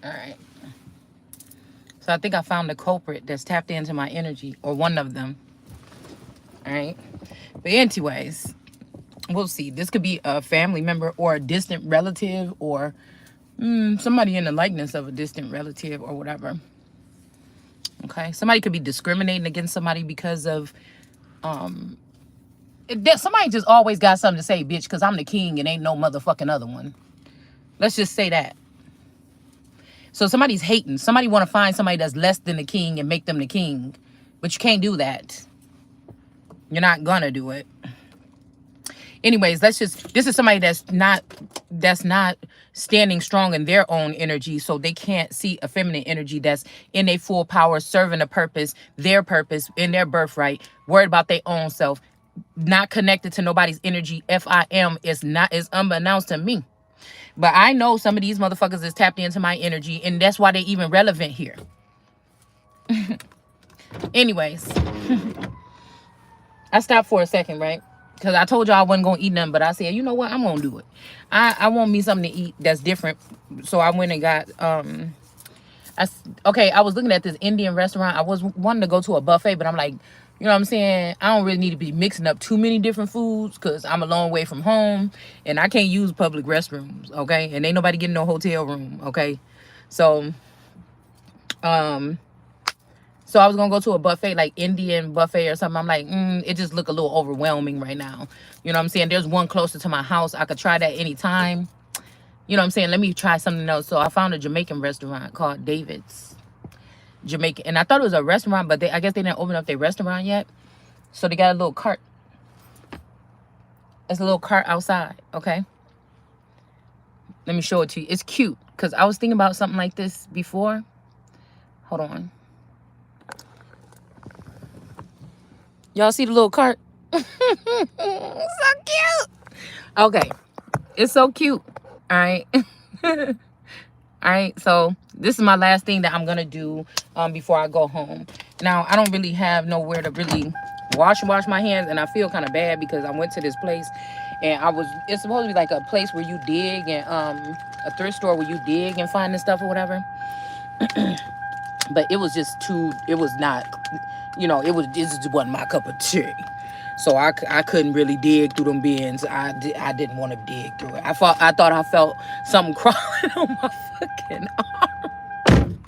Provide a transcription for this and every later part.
All right. So I think I found the culprit that's tapped into my energy, or one of them. All right. But anyways, we'll see. This could be a family member or a distant relative, or somebody in the likeness of a distant relative or whatever. Okay. Somebody could be discriminating against somebody because of somebody just always got something to say, bitch, because I'm the king and ain't no motherfucking other one. Let's just say that. So somebody's hating. Somebody want to find somebody that's less than the king and make them the king. But you can't do that. You're not gonna do it. Anyways, this is somebody that's not standing strong in their own energy, so they can't see a feminine energy that's in a full power, serving a purpose, in their birthright, worried about their own self, not connected to nobody's energy. FIM is unbeknownst to me. But I know some of these motherfuckers is tapped into my energy, and that's why they even relevant here. Anyways, I stopped for a second, right? Because I told y'all I wasn't going to eat nothing, but I said, you know what? I'm going to do it. I want me something to eat that's different. So I went and got, I was looking at this Indian restaurant. I was wanting to go to a buffet, but I'm like, you know what I'm saying? I don't really need to be mixing up too many different foods because I'm a long way from home and I can't use public restrooms, okay? And ain't nobody getting no hotel room, okay? So I was gonna go to a buffet, like Indian buffet or something. I'm like, it just look a little overwhelming right now. You know what I'm saying? There's one closer to my house. I could try that anytime. You know what I'm saying? Let me try something else. So I found a Jamaican restaurant called David's Jamaican. And I thought it was a restaurant, but I guess they didn't open up their restaurant yet. So they got a little cart. It's a little cart outside, okay? Let me show it to you. It's cute. Because I was thinking about something like this before. Hold on. Y'all see the little cart? So cute. Okay. It's so cute. All right. All right. So this is my last thing that I'm going to do before I go home. Now, I don't really have nowhere to really wash my hands. And I feel kind of bad because I went to this place and it's supposed to be like a place where you dig and a thrift store where you dig and find this stuff or whatever. But it was just it was not, it just wasn't my cup of tea. So I couldn't really dig through them bins. I didn't want to dig through it. I thought I felt something crawling on my fucking arm.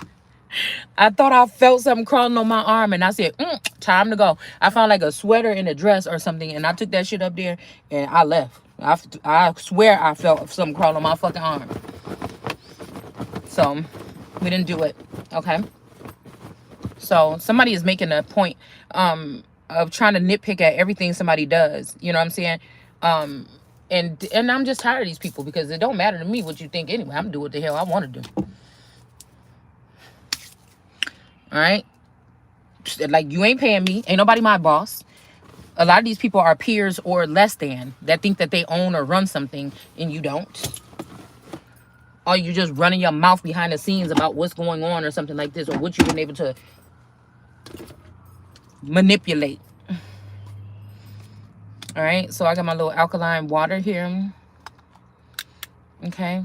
I thought I felt something crawling on my arm, and I said, time to go. I found like a sweater and a dress or something, and I took that shit up there, and I left. I swear I felt something crawling on my fucking arm. So we didn't do it, okay? So somebody is making a point of trying to nitpick at everything somebody does. You know what I'm saying? And I'm just tired of these people because it don't matter to me what you think anyway. I'm doing what the hell I want to do. All right? Like, you ain't paying me. Ain't nobody my boss. A lot of these people are peers or less than that think that they own or run something and you don't. Or you just running your mouth behind the scenes about what's going on or something like this, or what you've been able to manipulate. All right, so I got my little alkaline water here. Okay.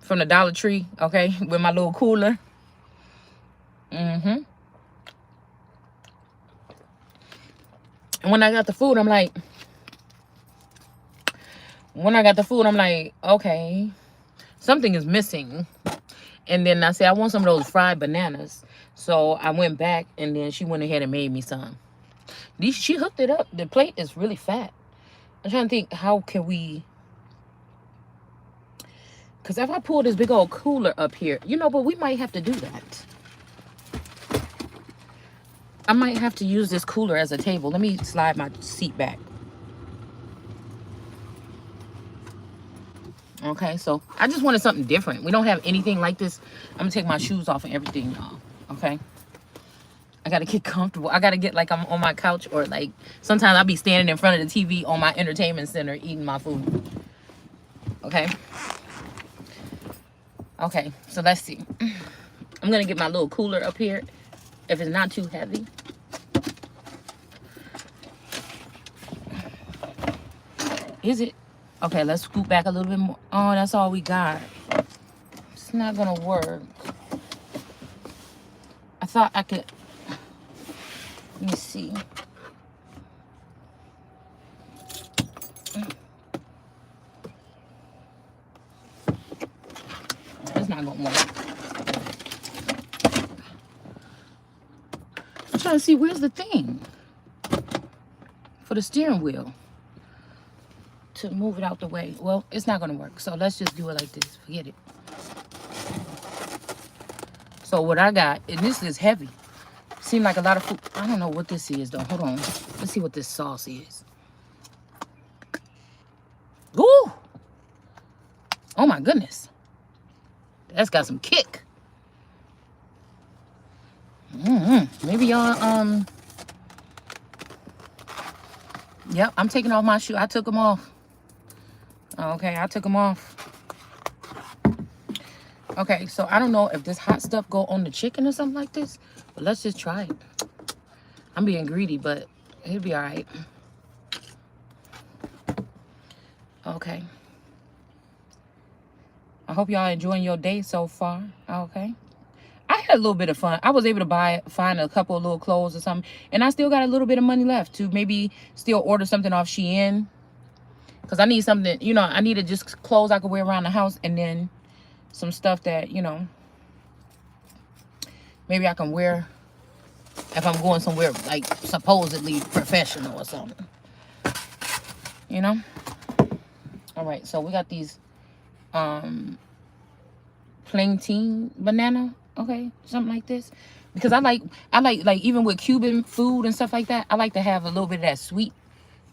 From the Dollar Tree, okay, with my little cooler. And when I got the food, I'm like, okay, something is missing. And then I said, I want some of those fried bananas. So I went back, and then she went ahead and made me some. She hooked it up. The plate is really fat. I'm trying to think, how can we... Because if I pull this big old cooler up here, but we might have to do that. I might have to use this cooler as a table. Let me slide my seat back. Okay, so I just wanted something different. We don't have anything like this. I'm going to take my shoes off and everything, y'all. Okay? I got to get comfortable. I got to get like I'm on my couch, or like sometimes I'll be standing in front of the TV on my entertainment center eating my food. Okay? Okay, so let's see. I'm going to get my little cooler up here if it's not too heavy. Is it? Okay, let's scoot back a little bit more. Oh, that's all we got. it's not gonna work. I thought I could. Let me see. It's not gonna work. I'm trying to see where's the thing for the steering wheel to move it out the way. Well, it's not gonna work. So let's just do it like this. Forget it. So what I got, and this is heavy. Seemed like a lot of food. I don't know what this is though. Hold on. Let's see what this sauce is. Ooh! Oh my goodness. That's got some kick. Maybe y'all, yep, I'm taking off my shoe. I took them off. Okay, I took them off. Okay, so I don't know if this hot stuff go on the chicken or something like this, but let's just try it. I'm being greedy, but it'll be all right. Okay. I hope y'all enjoying your day so far. Okay. I had a little bit of fun. I was able to find a couple of little clothes or something, and I still got a little bit of money left to maybe still order something off Shein, because I need something, you know, I needed just clothes I could wear around the house, and then some stuff that, you know, maybe I can wear if I'm going somewhere like supposedly professional or something, you know. All right, so we got these plantain banana, okay, something like this, because I like even with Cuban food and stuff like that, I like to have a little bit of that sweet,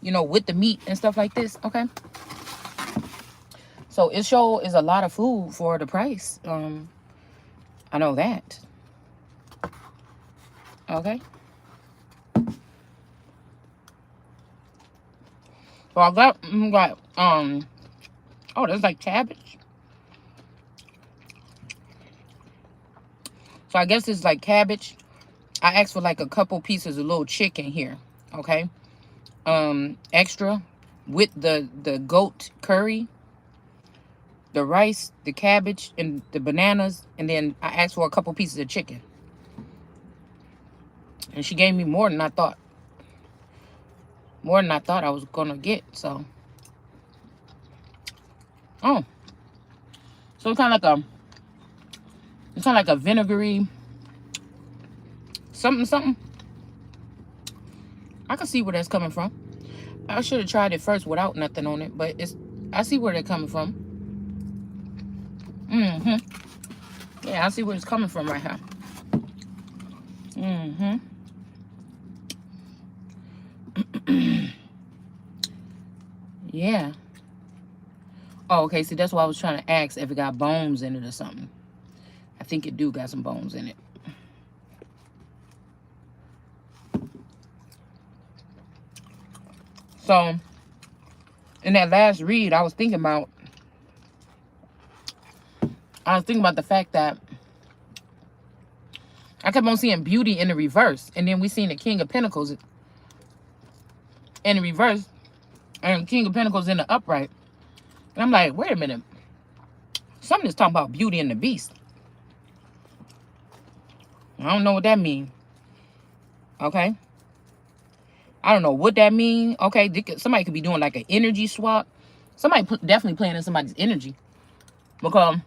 you know, with the meat and stuff like this. Okay, so it sure is a lot of food for the price. I know that. Okay, so I got oh, there's like cabbage. So I guess it's like cabbage. I asked for like a couple pieces of little chicken here. Okay. Extra with the goat curry, the rice, the cabbage, and the bananas. And then I asked for a couple pieces of chicken. And she gave me more than I thought. More than I thought I was gonna get. So oh. So it's kind of like a vinegary something. I can see where that's coming from. I should have tried it first without nothing on it, but I see where they're coming from. Yeah, I see where it's coming from right here. Yeah. Oh, okay. See, that's why I was trying to ask if it got bones in it or something. I think it do got some bones in it. So, in that last read, I was thinking about the fact that I kept on seeing beauty in the reverse, and then we seen the King of Pentacles in the reverse, and King of Pentacles in the upright. And I'm like, wait a minute. Something is talking about Beauty and the Beast. I don't know what that means. Okay. I don't know what that means. Okay. Somebody could be doing like an energy swap. Somebody definitely playing in somebody's energy. Because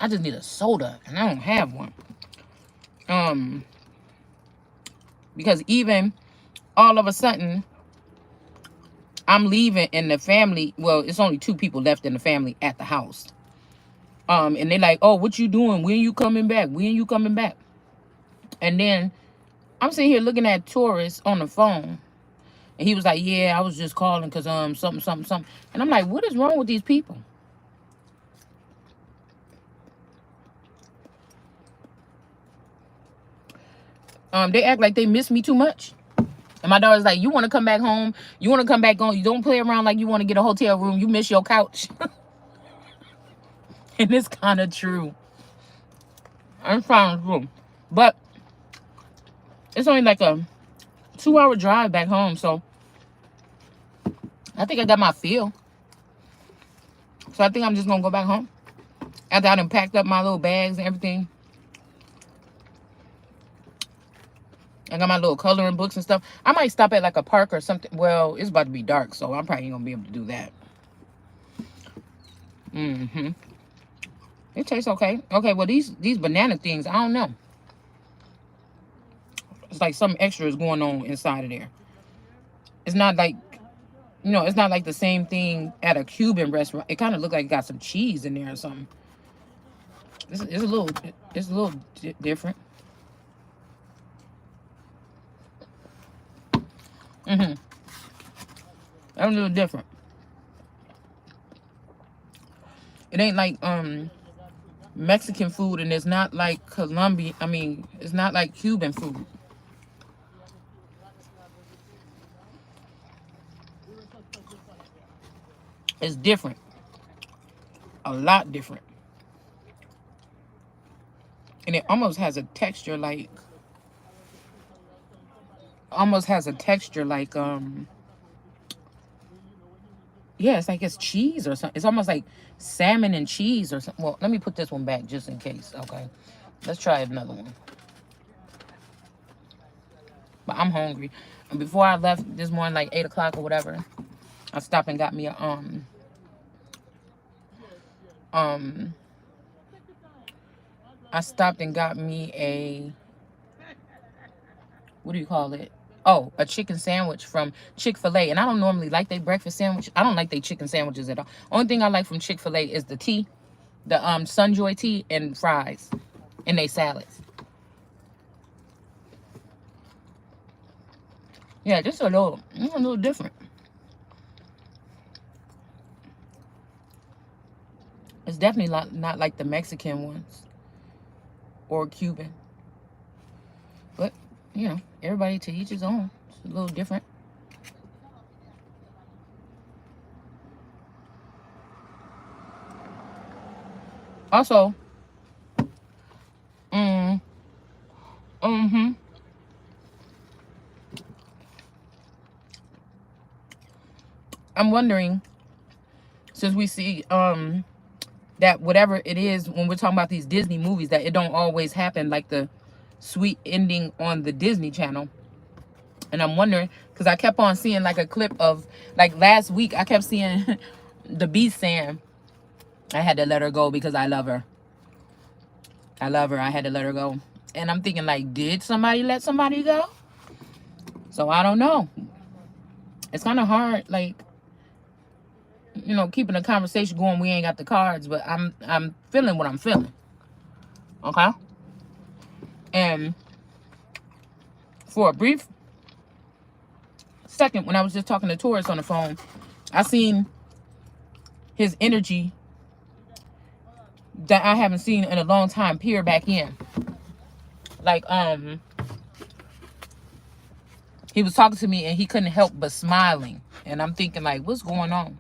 I just need a soda and I don't have one. Because even all of a sudden, I'm leaving in the family. Well, it's only 2 people left in the family at the house. And they're like, oh, what you doing? When you coming back? When you coming back? And then I'm sitting here looking at Taurus on the phone. And he was like, yeah, I was just calling because something. And I'm like, what is wrong with these people? They act like they miss me too much. And my daughter's like, you want to come back home? You want to come back home? You don't play around like you want to get a hotel room. You miss your couch. And it's kind of true. I'm trying to do. But it's only like a 2-hour drive back home. So I think I got my feel. So I think I'm just going to go back home. After I done packed up my little bags and everything, I got my little coloring books and stuff. I might stop at like a park or something. Well, it's about to be dark, so I'm probably ain't gonna be able to do that. Mm-hmm. It tastes okay. Okay, well these banana things, I don't know. It's like something extra is going on inside of there. It's not like, you know, it's not like the same thing at a Cuban restaurant. It kind of looked like it got some cheese in there or something. It's a little, different. Mm-hmm. That's a little different. It ain't like Mexican food, and it's not like Colombian. I mean, it's not like Cuban food. It's different. A lot different. And it almost has a texture like, yeah, it's like it's cheese or something. It's almost like salmon and cheese or something. Well, let me put this one back just in case. Okay, let's try another one. But I'm hungry. And before I left this morning, like 8 o'clock or whatever, I stopped and got me a I stopped and got me a, what do you call it? Oh, a chicken sandwich from Chick-fil-A. And I don't normally like their breakfast sandwich. I don't like their chicken sandwiches at all. Only thing I like from Chick-fil-A is the tea, the Sunjoy tea and fries and they salads. Yeah, just a little different. It's definitely not like the Mexican ones or Cuban. But, you know, everybody to each his own. It's a little different. Also, I'm wondering, since we see that whatever it is when we're talking about these Disney movies, that it don't always happen like the sweet ending on the Disney Channel. And I'm wondering, because I kept on seeing like a clip of, like last week, I kept seeing the Beast saying, I had to let her go because I love her. I love her. I had to let her go. And I'm thinking, like, did somebody let somebody go? So I don't know. It's kind of hard, like, you know, keeping the conversation going. We ain't got the cards, but I'm feeling what I'm feeling. Okay? And for a brief second, when I was just talking to Taurus on the phone, I seen his energy that I haven't seen in a long time peer back in. Like, he was talking to me and he couldn't help but smiling. And I'm thinking, like, what's going on?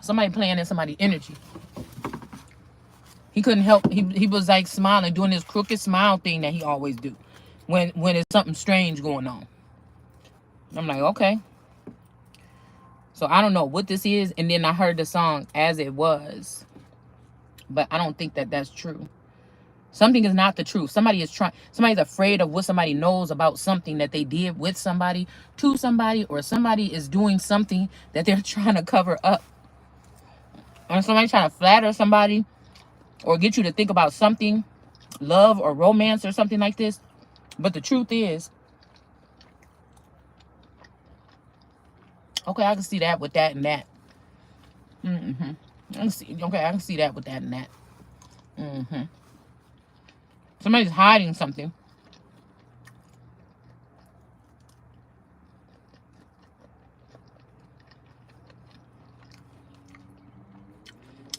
Somebody playing in somebody's energy. He couldn't help. He was like smiling, doing this crooked smile thing that he always do when it's something strange going on. I'm like, okay. So I don't know what this is. And then I heard the song As It Was. But I don't think that that's true. Something is not the truth. Somebody's afraid of what somebody knows about something that they did with somebody, to somebody, or somebody is doing something that they're trying to cover up. Or somebody trying to flatter somebody or get you to think about something, love or romance or something like this. But the truth is, okay, I can see that with that and that. I can see that with that and that. Somebody's hiding something.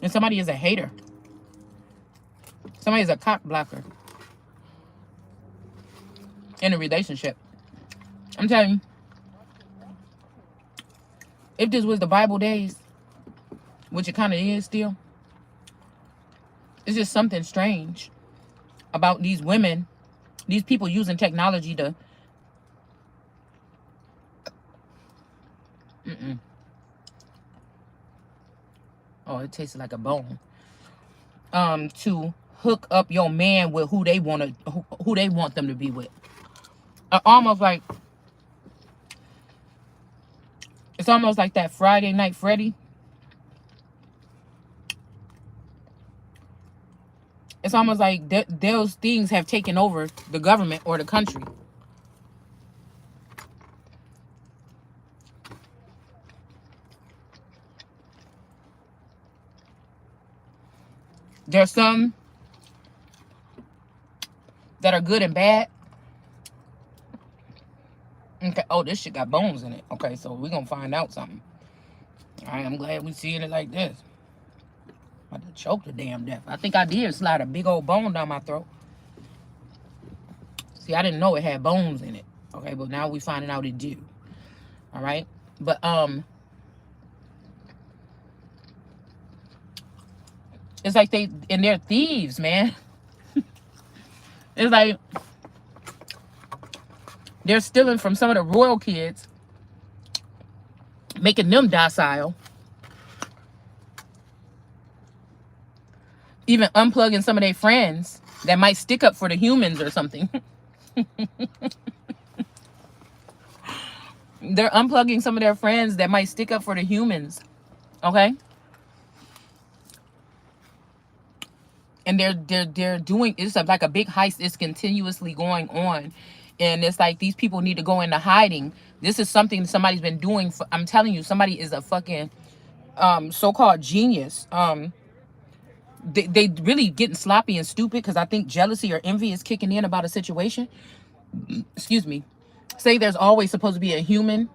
And somebody is a hater. Somebody is a cock blocker in a relationship. I'm telling you, if this was the Bible days, which it kind of is still, it's just something strange about these women, these people using technology to Oh, it tasted like a bone. To hook up your man with who they want to, who they want them to be with. Almost like, it's almost like that Friday Night Freddy. It's almost like those things have taken over the government or the country. There's some that are good and bad. Okay. Oh, this shit got bones in it. Okay, so we're gonna find out something. All right, I'm glad we seeing it like this. I had to choke the damn death. I think I did slide a big old bone down my throat. See, I didn't know it had bones in it. Okay, but now we finding out it do. All right, but it's like they're thieves, man. It's like they're stealing from some of the royal kids, making them docile. Even unplugging some of their friends that might stick up for the humans or something. They're unplugging some of their friends that might stick up for the humans. Okay? And they're doing, it's like a big heist is continuously going on. And it's like these people need to go into hiding. This is something somebody's been doing for, I'm telling you, somebody is a fucking so-called genius. They really getting sloppy and stupid because I think jealousy or envy is kicking in about a situation. Excuse me. Say there's always supposed to be a human.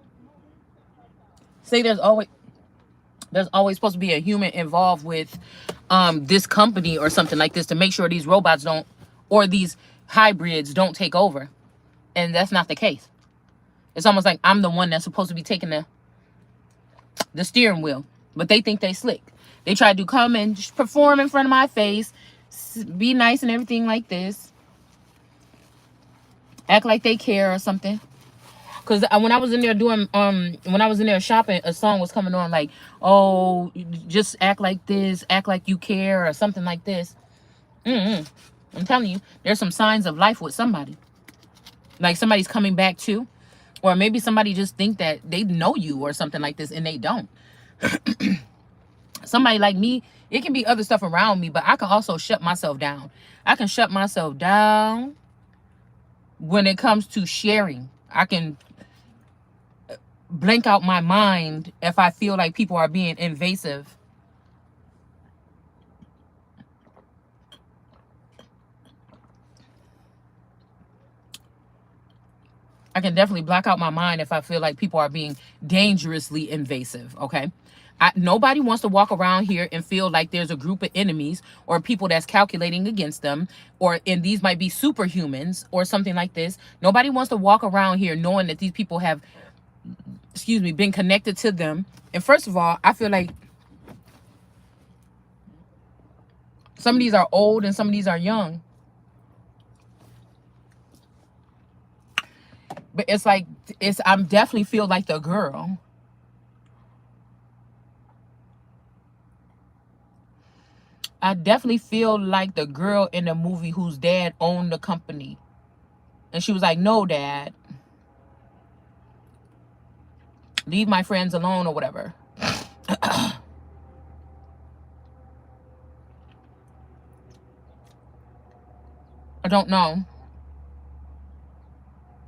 Say there's always supposed to be a human involved with this company or something like this to make sure these robots don't, or these hybrids don't take over. And that's not the case. It's almost like I'm the one that's supposed to be taking the steering wheel, but they think they slick. They try to come and just perform in front of my face, be nice and everything like this, act like they care or something. Because when I was in there doing, when I was in there shopping, a song was coming on like, oh, just act like this, act like you care or something like this. I'm telling you, there's some signs of life with somebody. Like somebody's coming back too. Or maybe somebody just think that they know you or something like this and they don't. Somebody like me, it can be other stuff around me, but I can also shut myself down. I can shut myself down when it comes to sharing. I can blank out my mind if I feel like people are being invasive. I can definitely block out my mind if I feel like people are being dangerously invasive, okay? Nobody wants to walk around here and feel like there's a group of enemies or people that's calculating against them, and these might be superhumans or something like this. Nobody wants to walk around here knowing that these people have, excuse me, been connected to them. And first of all, I feel like some of these are old and some of these are young. But it's like, I'm definitely feel like the girl. I definitely feel like the girl in the movie whose dad owned the company. And she was like, no, Dad. Leave my friends alone or whatever. I don't know.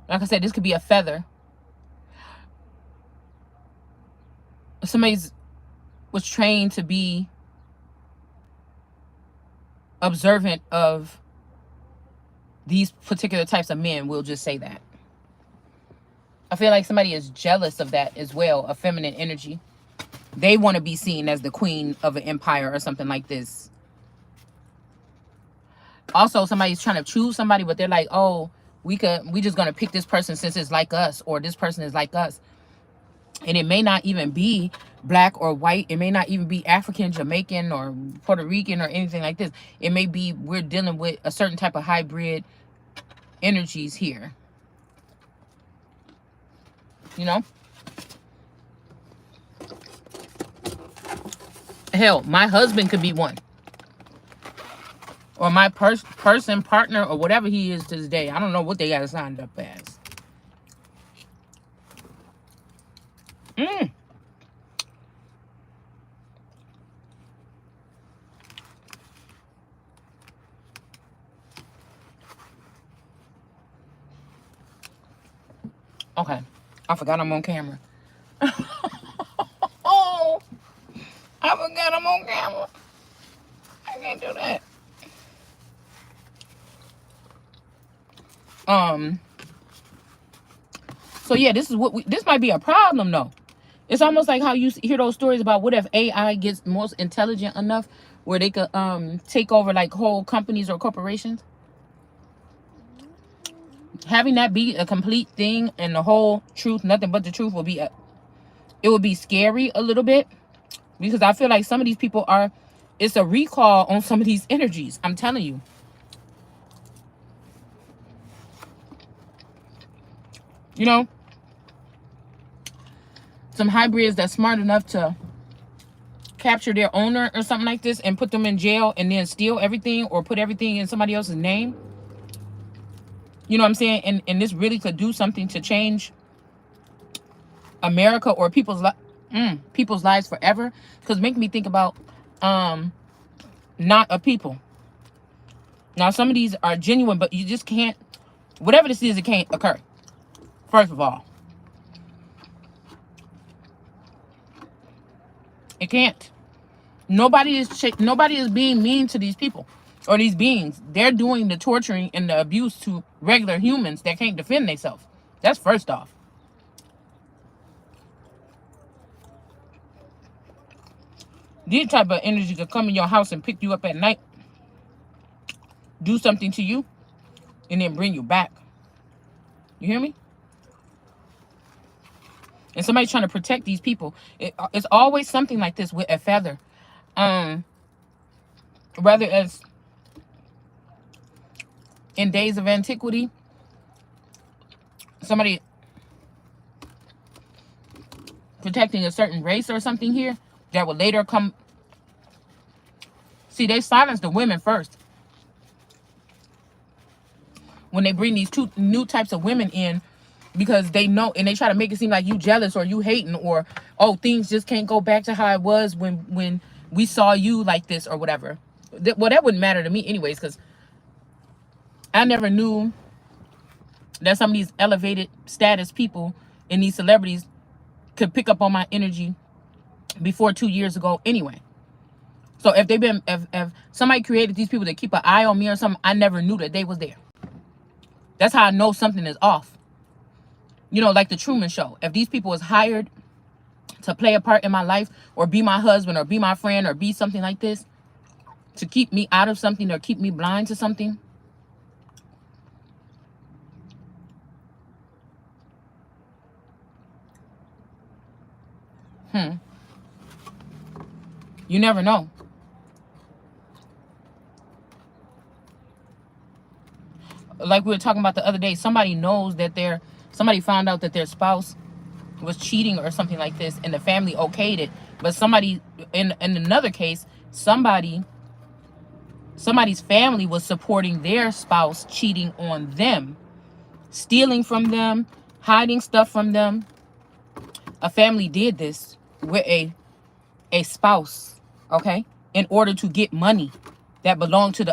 Like I said, this could be a feather. Somebody's was trained to be observant of these particular types of men. We'll just say that. I feel like somebody is jealous of that as well, a feminine energy. They want to be seen as the queen of an empire or something like this. Also, somebody's trying to choose somebody, but they're like, oh, we just gonna pick this person since it's like us, or this person is like us. And it may not even be black or white. It may not even be African, Jamaican, or Puerto Rican, or anything like this. It may be we're dealing with a certain type of hybrid energies here. You know? Hell, my husband could be one. Or my person, partner, or whatever he is to this day. I don't know what they got signed up as. Okay. I forgot I'm on camera. Oh, I forgot I'm on camera. I can't do that. So yeah, this is what this might be a problem though. It's almost like how you hear those stories about what if AI gets most intelligent enough where they could take over like whole companies or corporations. Having that be a complete thing and the whole truth, nothing but the truth, will be it would be scary a little bit, because I feel like some of these people are, it's a recall on some of these energies. I'm telling you. You know, some hybrids that's smart enough to capture their owner or something like this and put them in jail and then steal everything or put everything in somebody else's name. You know what I'm saying? And this really could do something to change America or people's lives forever. Because make me think about not a people. Now some of these are genuine, but you just can't, whatever this is, it can't occur. First of all, it can't. Nobody is being mean to these people or these beings. They're doing the torturing and the abuse to regular humans that can't defend themselves. That's first off. These type of energy could come in your house and pick you up at night, do something to you, and then bring you back. You hear me? And somebody's trying to protect these people. It's always something like this with a feather. Rather as in days of antiquity, somebody protecting a certain race or something here that would later come. See, they silence the women first. When they bring these two new types of women in, because they know, and they try to make it seem like you jealous or you hating, or oh, things just can't go back to how it was when we saw you like this or whatever. Well, that wouldn't matter to me anyways, because I never knew that some of these elevated status people and these celebrities could pick up on my energy before 2 years ago anyway. So if if somebody created these people to keep an eye on me or something, I never knew that they was there. That's how I know something is off. You know, like the Truman Show. If these people was hired to play a part in my life or be my husband or be my friend or be something like this to keep me out of something or keep me blind to something, you never know. Like we were talking about the other day, somebody knows that somebody found out that their spouse was cheating or something like this, and the family okayed it. But somebody, in another case, somebody's family was supporting their spouse cheating on them, stealing from them, hiding stuff from them. A family did this with a spouse, okay, in order to get money that belonged to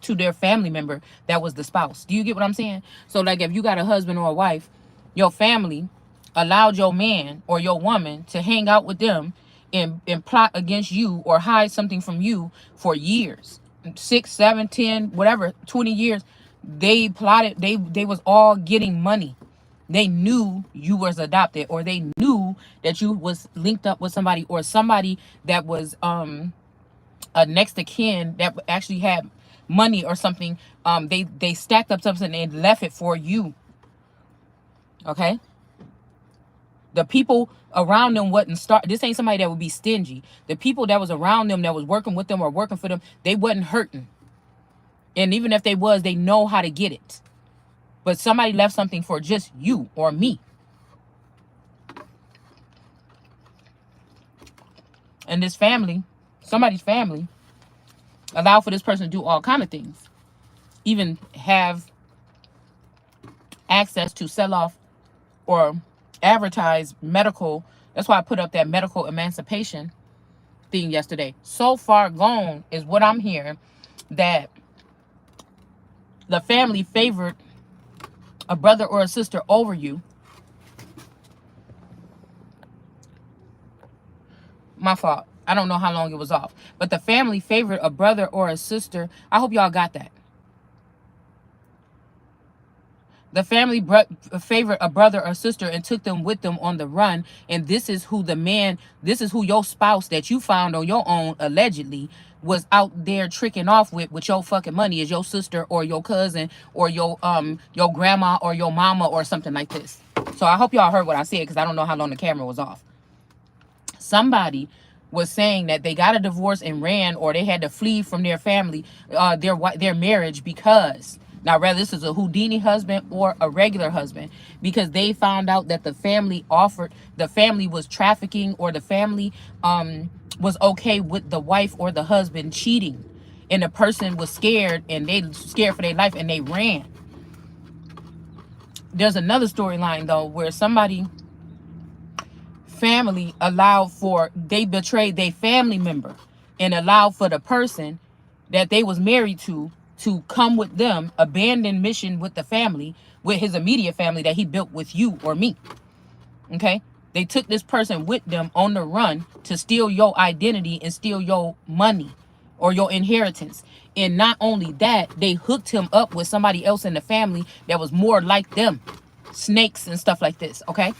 to their family member that was the spouse. Do you get what I'm saying? So like if you got a husband or a wife, your family allowed your man or your woman to hang out with them and plot against you or hide something from you for years, 6, 7, 10, whatever, 20 years. They plotted, they was all getting money. They knew you was adopted, or they knew that you was linked up with somebody, or somebody that was a next of kin that actually had money or something. They stacked up something and left it for you. Okay, the people around them wasn't this ain't somebody that would be stingy. The people that was around them, that was working with them or working for them, they wasn't hurting. And even if they was, they know how to get it. But somebody left something for just you or me. And this family Somebody's family allowed for this person to do all kind of things. Even have access to sell off or advertise medical. That's why I put up that medical emancipation thing yesterday. So far gone is what I'm hearing, that the family favored a brother or a sister over you. My fault. I don't know how long it was off. But the family favored a brother or a sister. I hope y'all got that. The family favored a brother or sister and took them with them on the run. And this is who this is who your spouse that you found on your own, allegedly, was out there tricking off with your fucking money, is your sister or your cousin or your grandma or your mama or something like this. So I hope y'all heard what I said, because I don't know how long the camera was off. Somebody was saying that they got a divorce and ran, or they had to flee from their family, their marriage, because, now whether this is a Houdini husband or a regular husband, because they found out that the family was trafficking, or the family was okay with the wife or the husband cheating, and the person was scared, and they scared for their life, and they ran. There's another storyline though, where somebody family they betrayed their family member and allowed for the person that they was married to come with them, abandon mission with the family, with his immediate family that he built with you or me. Okay, they took this person with them on the run to steal your identity and steal your money or your inheritance. And not only that, they hooked him up with somebody else in the family that was more like them, snakes and stuff like this. Okay,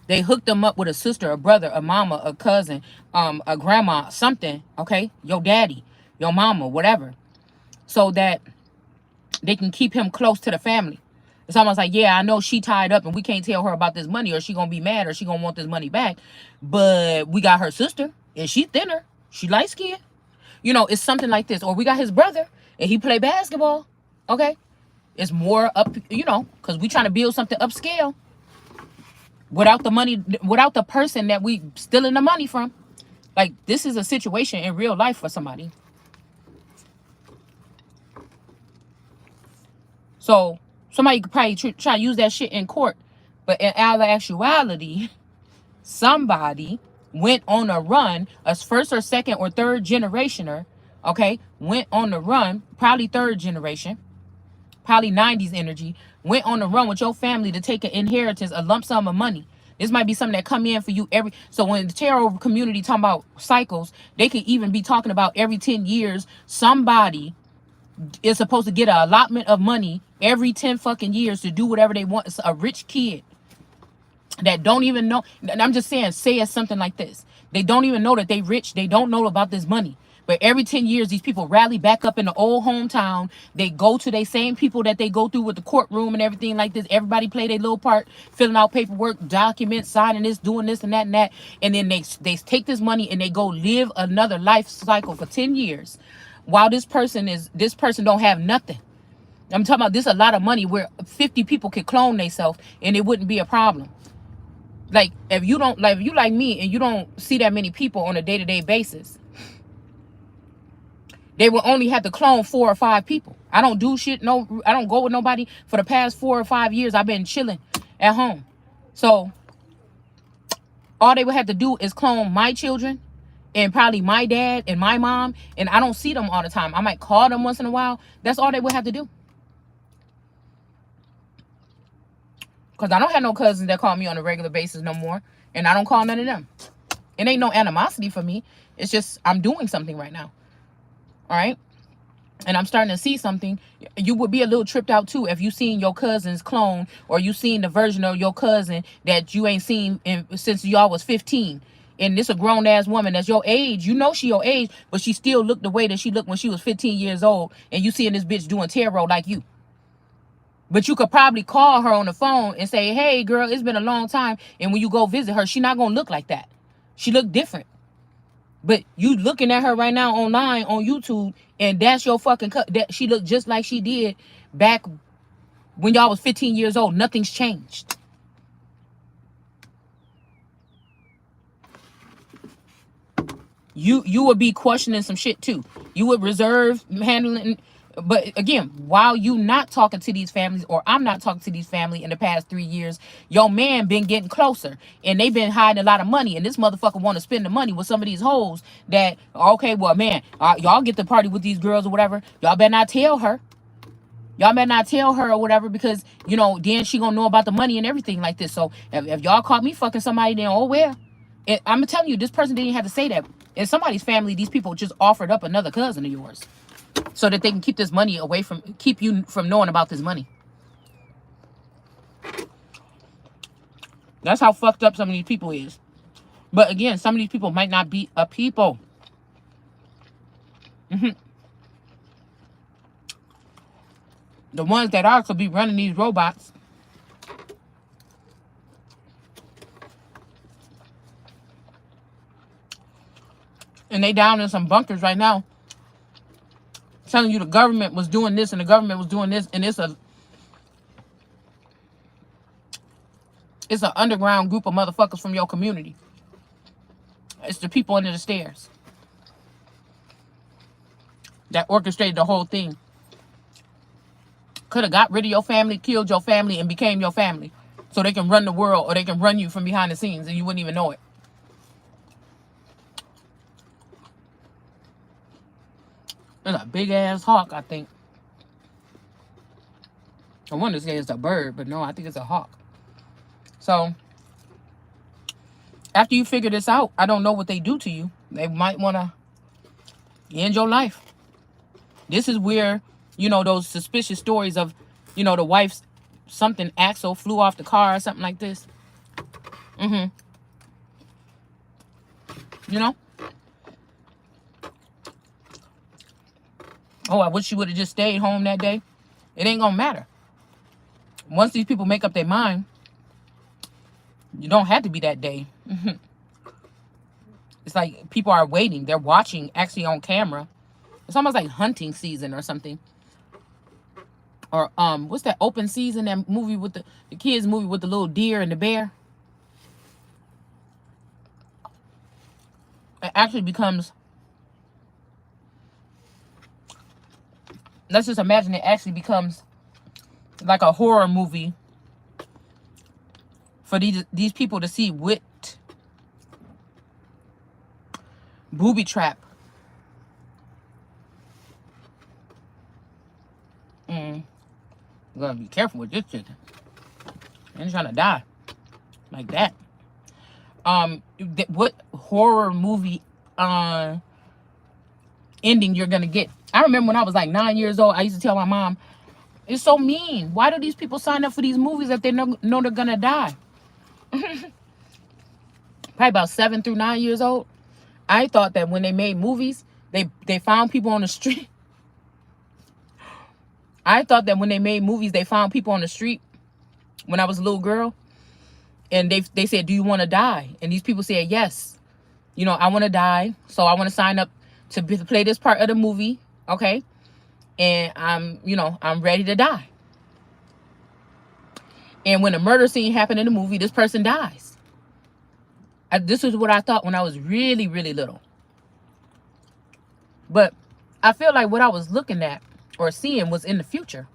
they hooked them up with a sister, a brother, a mama, a cousin, a grandma, something, okay? Your daddy, your mama, whatever. So that they can keep him close to the family. It's almost like, yeah, I know she tied up and we can't tell her about this money, or she gonna be mad, or she gonna want this money back. But we got her sister, and she thinner. She light skinned. You know, it's something like this. Or we got his brother, and he play basketball, okay? It's more up, you know, because we trying to build something upscale. Without the money, without the person that we stealing the money from. Like, this is a situation in real life for somebody. So somebody could probably try to use that shit in court. But in all actuality, somebody went on a run, a first or second or third generationer, okay, went on the run, probably third generation, probably 90s energy, went on the run with your family to take an inheritance, a lump sum of money. This might be something that come in for you so when the tarot community talking about cycles, they could even be talking about every 10 years, somebody is supposed to get an allotment of money every 10 fucking years to do whatever they want. It's a rich kid that don't even know. And I'm just saying, say it's something like this. They don't even know that they rich. They don't know about this money. But every 10 years, these people rally back up in the old hometown. They go to the same people that they go through with the courtroom and everything like this. Everybody play their little part, filling out paperwork, documents, signing this, doing this and that and that. And then they take this money and they go live another life cycle for 10 years. While this person don't have nothing. I'm talking about this a lot of money where 50 people could clone themselves and it wouldn't be a problem. Like, if you like me and you don't see that many people on a day-to-day basis, they will only have to clone 4 or 5 people. I don't do shit. No, I don't go with nobody for the past 4 or 5 years. I've been chilling at home. So all they would have to do is clone my children and probably my dad and my mom. And I don't see them all the time. I might call them once in a while. That's all they would have to do. Because I don't have no cousins that call me on a regular basis no more. And I don't call none of them. It ain't no animosity for me. It's just I'm doing something right now. All right? And I'm starting to see something. You would be a little tripped out too if you seen your cousin's clone, or you seen the version of your cousin that you ain't seen since y'all was 15. And this a grown-ass woman that's your age. You know she your age, but she still looked the way that she looked when she was 15 years old. And you seeing this bitch doing tarot like you. But you could probably call her on the phone and say, hey, girl, it's been a long time. And when you go visit her, she not going to look like that. She look different. But you looking at her right now online on YouTube, and that's your fucking that she looked just like she did back when y'all was 15 years old. Nothing's changed. you would be questioning some shit too. You would reserve handling. But again, while you not talking to these families, or I'm not talking to these family in the past 3 years, your man been getting closer, and they been hiding a lot of money, and this motherfucker want to spend the money with some of these hoes that, okay, well, man, y'all get the party with these girls or whatever. Y'all better not tell her. Y'all better not tell her or whatever, because, you know, then she gonna know about the money and everything like this. So if y'all caught me fucking somebody, then oh well. I'm telling you, this person didn't have to say that. In somebody's family, these people just offered up another cousin of yours, so that they can keep this money away from, keep you from knowing about this money. That's how fucked up some of these people is. But again, some of these people might not be a people. The ones that are could be running these robots. And they down in some bunkers right now, telling you the government was doing this and the government was doing this, and it's an underground group of motherfuckers from your community. It's the people under the stairs that orchestrated the whole thing. Could have got rid of your family, killed your family, and became your family, so they can run the world, or they can run you from behind the scenes and you wouldn't even know it. There's a big ass hawk, I think. I want to say it's a bird, but no, I think it's a hawk. So after you figure this out, I don't know what they do to you. They might want to end your life. This is where, you know, those suspicious stories of, you know, the wife's something axle flew off the car or something like this. You know? Oh, I wish she would have just stayed home that day. It ain't gonna matter. Once these people make up their mind, you don't have to be that day. It's like people are waiting. They're watching actually on camera. It's almost like hunting season or something. Or what's that open season, that movie with the kids movie with the little deer and the bear? It actually becomes, let's just imagine it actually becomes like a horror movie for these people to see with booby trap. You gotta be careful with this shit. I ain't trying to die like that. What horror movie ending you're gonna get? I remember when I was like 9 years old, I used to tell my mom, it's so mean. Why do these people sign up for these movies if they know they're gonna die? Probably about 7 through 9 years old. I thought that when they made movies, they found people on the street. I thought that when they made movies, they found people on the street when I was a little girl. And they said, do you want to die? And these people said, yes. You know, I want to die. So I want to sign up to play this part of the movie. Okay. And I'm ready to die. And when a murder scene happened in the movie, this person dies. This is what I thought when I was really, really little. But I feel like what I was looking at or seeing was in the future.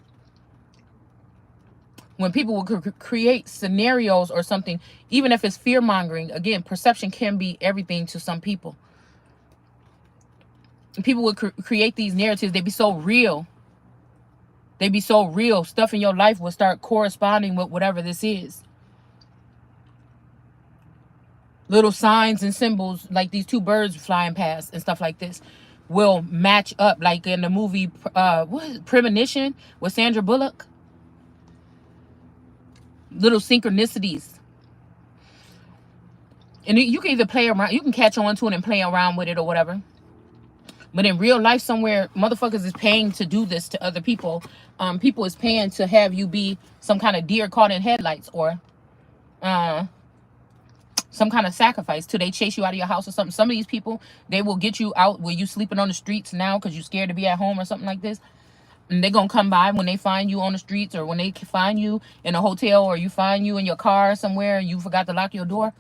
When people would create scenarios or something, even if it's fear-mongering, again, perception can be everything to some people. People would create these narratives. They'd be so real. They'd be so real. Stuff in your life will start corresponding with whatever this is. Little signs and symbols, like these two birds flying past and stuff like this, will match up. Like in the movie, what is it, Premonition with Sandra Bullock? Little synchronicities. And you can either play around, you can catch on to it and play around with it or whatever. But in real life somewhere, motherfuckers is paying to do this to other people. People is paying to have you be some kind of deer caught in headlights, or some kind of sacrifice till they chase you out of your house or something. Some of these people, they will get you out where you sleeping on the streets now because you're scared to be at home or something like this. And they're going to come by when they find you on the streets, or when they find you in a hotel, or you find you in your car somewhere and you forgot to lock your door.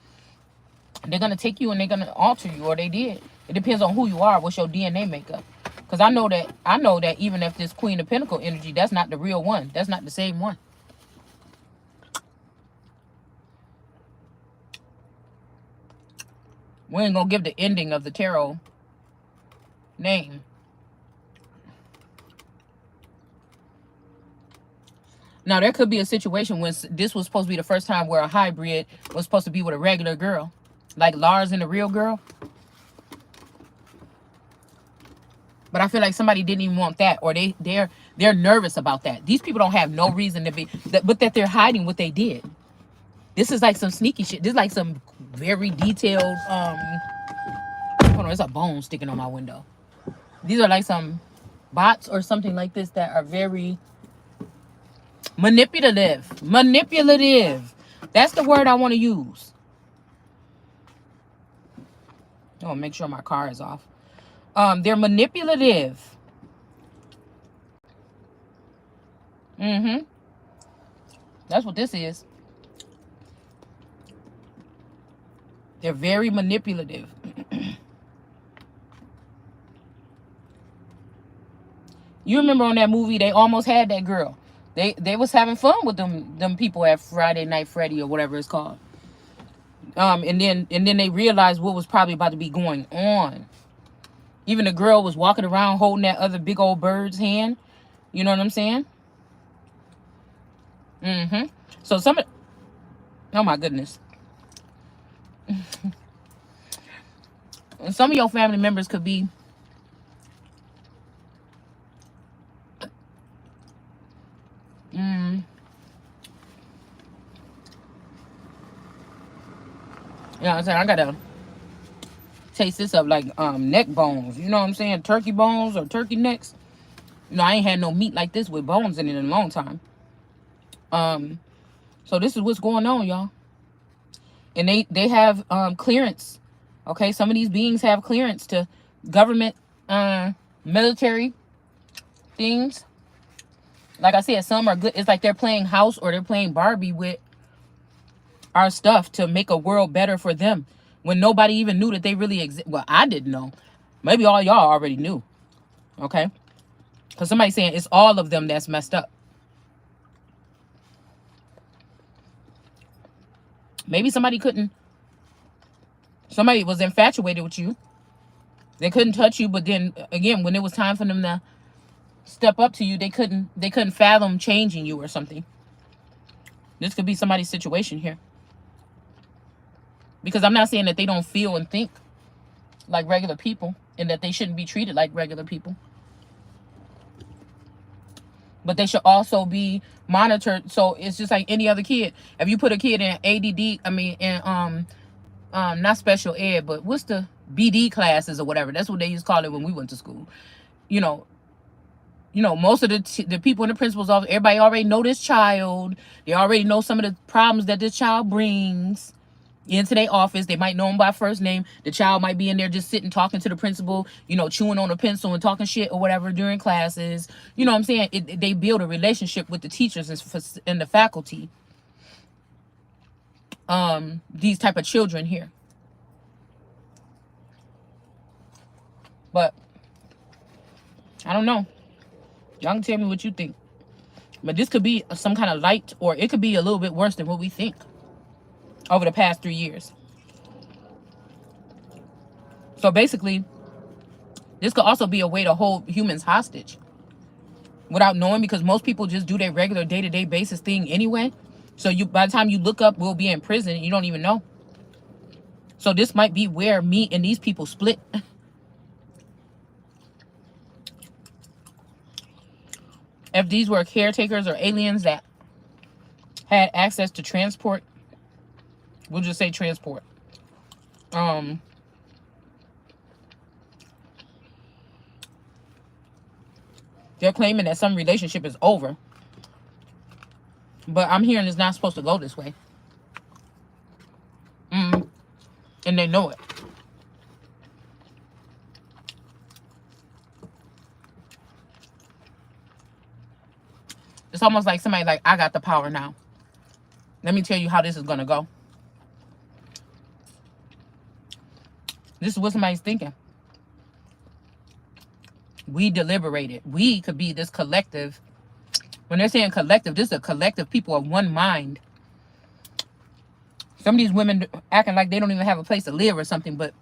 They're going to take you and they're going to alter you, or they did. It depends on who you are, what's your DNA makeup. Because I know that even if this Queen of Pentacle energy, that's not the real one. That's not the same one. We ain't gonna give the ending of the tarot name. Now, there could be a situation when this was supposed to be the first time where a hybrid was supposed to be with a regular girl. Like Lars and the real girl. But I feel like somebody didn't even want that. Or they're nervous about that. These people don't have no reason to be. But that they're hiding what they did. This is like some sneaky shit. This is like some very detailed. Hold on, there's a bone sticking on my window. These are like some bots or something like this that are very manipulative. Manipulative. That's the word I want to use. Oh, make sure my car is off. They're manipulative. That's what this is. They're very manipulative. You remember on that movie, they almost had that girl. They was having fun with them people at Friday Night Freddy or whatever it's called. And then they realized what was probably about to be going on. Even the girl was walking around holding that other big old bird's hand. You know what I'm saying? So oh my goodness. Some of your family members could be you know what I'm saying? I gotta taste this up like neck bones. You know what I'm saying? Turkey bones or turkey necks. You know, I ain't had no meat like this with bones in it in a long time. So this is what's going on, y'all. And they have clearance. Okay, some of these beings have clearance to government, military things. Like I said, some are good. It's like they're playing house or they're playing Barbie with our stuff to make a world better for them when nobody even knew that they really exist. Well, I didn't know. Maybe all y'all already knew. Okay? Because somebody's saying it's all of them that's messed up. Maybe somebody was infatuated with you. They couldn't touch you, but then again, when it was time for them to step up to you, they couldn't fathom changing you or something. This could be somebody's situation here. Because I'm not saying that they don't feel and think like regular people and that they shouldn't be treated like regular people. But they should also be monitored. So it's just like any other kid. If you put a kid in ADD, not special ed, but what's the BD classes or whatever. That's what they used to call it when we went to school. You know, most of the people in the principal's office, everybody already know this child. They already know some of the problems that this child brings into their office. They might know him by first name. The child might be in there just sitting talking to the principal, chewing on a pencil and talking shit or whatever during classes. You know what I'm saying? They build a relationship with the teachers and the faculty. These type of children here. But I don't know. Y'all can tell me what you think. But this could be some kind of light, or it could be a little bit worse than what we think over the past 3 years. So basically, this could also be a way to hold humans hostage without knowing, because most people just do their regular day-to-day basis thing anyway. So by the time you look up, we'll be in prison and you don't even know. So this might be where me and these people split. If these were caretakers or aliens that had access to transport, we'll just say transport. They're claiming that some relationship is over. But I'm hearing it's not supposed to go this way. And they know it. It's almost like somebody like, I got the power now. Let me tell you how this is going to go. This is what somebody's thinking. We deliberated. We could be this collective. When they're saying collective, this is a collective people of one mind. Some of these women acting like they don't even have a place to live or something, but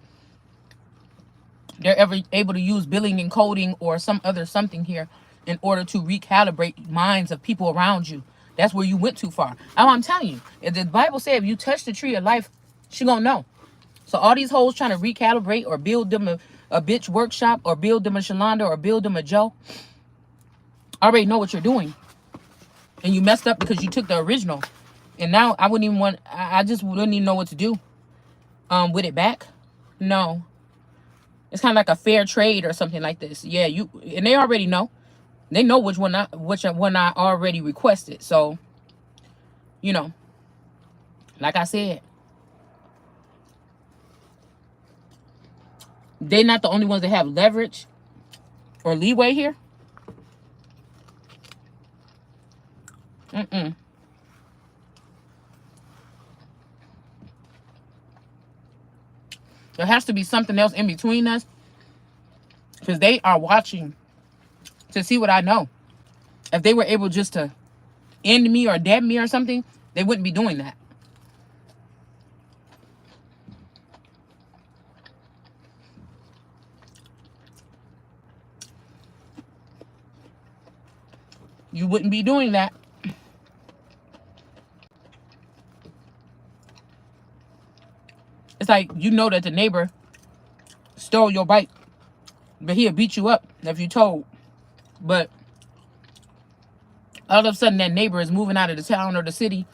they're ever able to use billing and coding or some other something here in order to recalibrate minds of people around you. That's where you went too far. I'm telling you, if the Bible said if you touch the tree of life, she gonna know. So all these hoes trying to recalibrate or build them a bitch workshop or build them a Shalonda or build them a Joe, already know what you're doing. And you messed up because you took the original. And now I wouldn't even want, I just wouldn't even know what to do with it back. No. It's kind of like a fair trade or something like this. Yeah, and they already know. They know which one I already requested. So, you know, like I said, they're not the only ones that have leverage or leeway here. There has to be something else in between us, because they are watching to see what I know. If they were able just to end me or dead me or something, they wouldn't be doing that. You wouldn't be doing that. It's like, you know that the neighbor stole your bike, but he'll beat you up if you told. But all of a sudden that neighbor is moving out of the town or the city,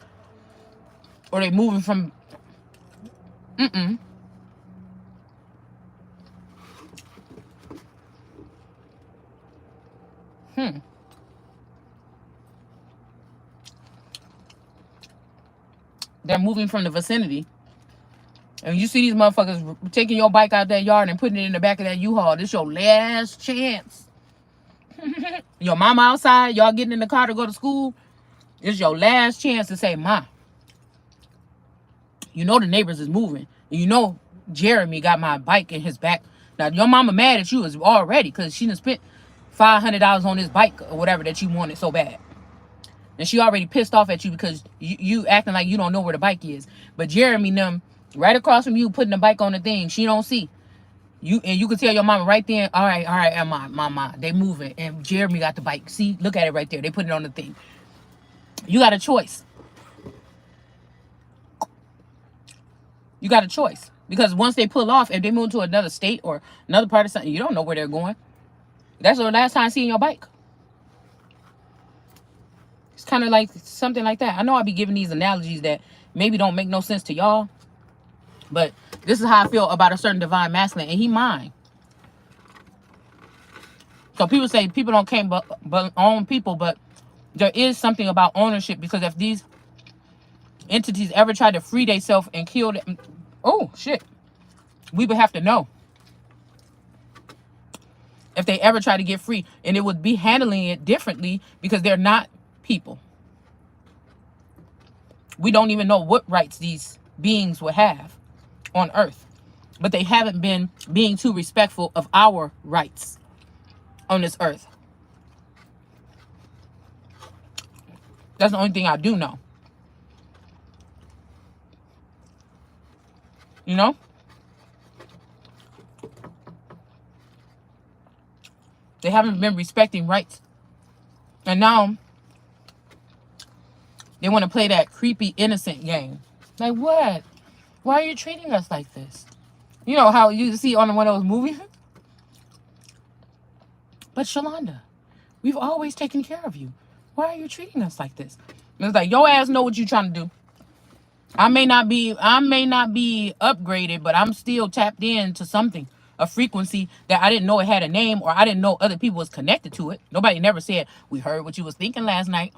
or they moving from they're moving from the vicinity. And you see these motherfuckers taking your bike out that yard and putting it in the back of that U-Haul. This your last chance. Your mama outside, y'all getting in the car to go to school. It's your last chance to say, Ma, you know the neighbors is moving. And you know Jeremy got my bike in his back. Now, your mama mad at you is already because she done spent $500 on this bike or whatever that you wanted so bad. And she already pissed off at you because you acting like you don't know where the bike is. But Jeremy and them right across from you putting the bike on the thing, she don't see. You can tell your mama right then, all right, mama, they moving. And Jeremy got the bike. See, look at it right there. They put it on the thing. You got a choice. You got a choice. Because once they pull off, if they move to another state or another part of something, you don't know where they're going. That's the last time seeing your bike. It's kind of like something like that. I know I'll be giving these analogies that maybe don't make no sense to y'all. But this is how I feel about a certain divine masculine. And he mine. So people say people don't claim but own people. But there is something about ownership. Because if these entities ever try to free themselves and kill them, oh, shit. We would have to know. If they ever try to get free. And it would be handling it differently because they're not people. We don't even know what rights these beings would have on earth. But they haven't been being too respectful of our rights on this earth. That's the only thing I do know. You know? They haven't been respecting rights. And now they want to play that creepy innocent game. Like, what? Why are you treating us like this? You know how you see on one of those movies? But Shalonda, we've always taken care of you. Why are you treating us like this? And it's like, your ass know what you're trying to do. I may not be upgraded, but I'm still tapped into something. A frequency that I didn't know it had a name, or I didn't know other people was connected to it. Nobody never said, we heard what you was thinking last night.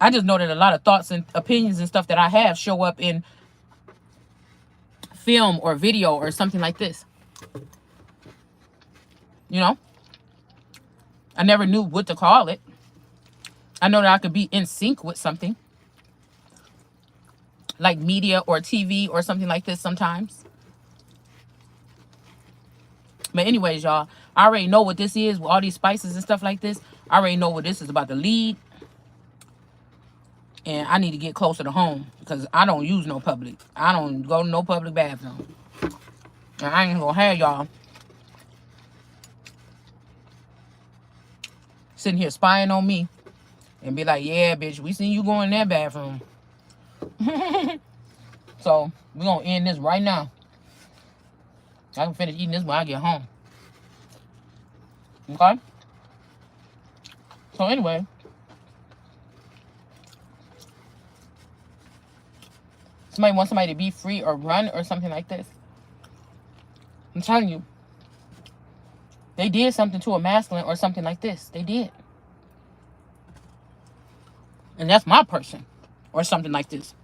I just know that a lot of thoughts and opinions and stuff that I have show up in film or video or something like this. You know? I never knew what to call it. I know that I could be in sync with something. Like media or TV or something like this sometimes. But anyways, y'all, I already know what this is with all these spices and stuff like this. I already know what this is about to lead. And I need to get closer to home because I don't use no public. I don't go to no public bathroom. And I ain't gonna have y'all sitting here spying on me and be like, yeah, bitch, we seen you go in that bathroom. So we're gonna end this right now. I can finish eating this when I get home. Okay? So anyway, somebody wants somebody to be free or run or something like this. I'm telling you, they did something to a masculine or something like this. They did. And that's my person or something like this.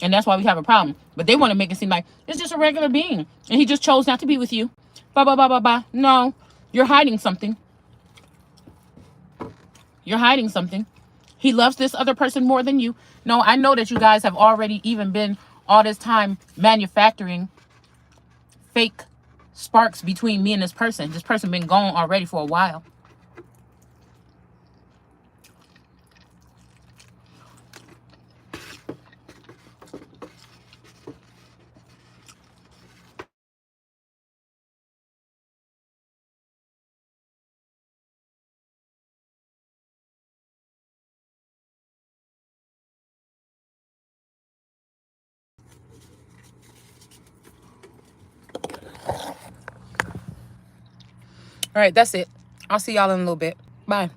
And that's why we have a problem. But they want to make it seem like it's just a regular being. And he just chose not to be with you. Blah, blah, blah, blah, blah. No, you're hiding something. You're hiding something. He loves this other person more than you. No, I know that you guys have already even been all this time manufacturing fake sparks between me and this person. This person been gone already for a while. All right, that's it. I'll see y'all in a little bit. Bye.